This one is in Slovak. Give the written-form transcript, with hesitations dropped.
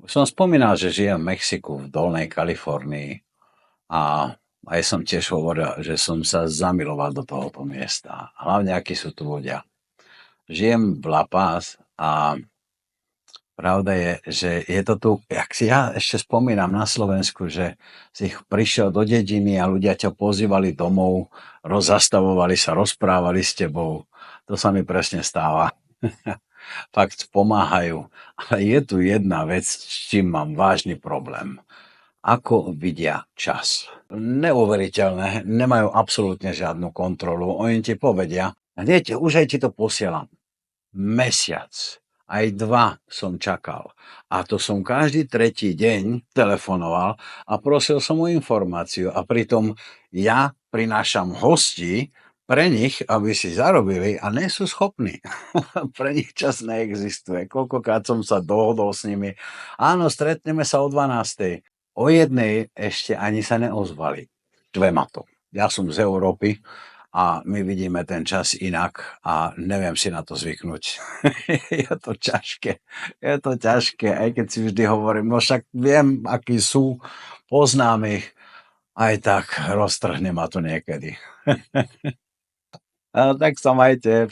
Som spomínal, že žijem v Mexiku, v Dolnej Kalifornii a aj som tiež hovoril, že som sa zamiloval do tohoto miesta. Hlavne, akí sú tu ľudia. Žijem v La Paz a pravda je, že je to tu, jak si ja ešte spomínam na Slovensku, že si prišiel do dediny a ľudia ťa pozývali domov, rozzastavovali sa, rozprávali s tebou. To sa mi presne stáva. Fakt pomáhajú. Ale je tu jedna vec, s čím mám vážny problém. Ako vidia čas. Neuveriteľné, nemajú absolútne žiadnu kontrolu. Oni ti povedia, hneď už aj ti to posielam. Mesiac, aj 2 som čakal. A to som každý tretí deň telefonoval a prosil som o informáciu. A pritom ja prinášam hostí pre nich, aby si zarobili a nie sú schopní. Pre nich čas neexistuje. Koľkokrát som sa dohodol s nimi. Áno, stretneme sa o 12. O 1 ešte ani sa neozvali. Štve ma to. Ja som z Európy a my vidíme ten čas inak a neviem si na to zvyknúť. Je to ťažké. Je to ťažké, aj keď si vždy hovorím, no však viem, akí sú, poznám ich, aj tak roztrhne ma to niekedy. A tak sa majte.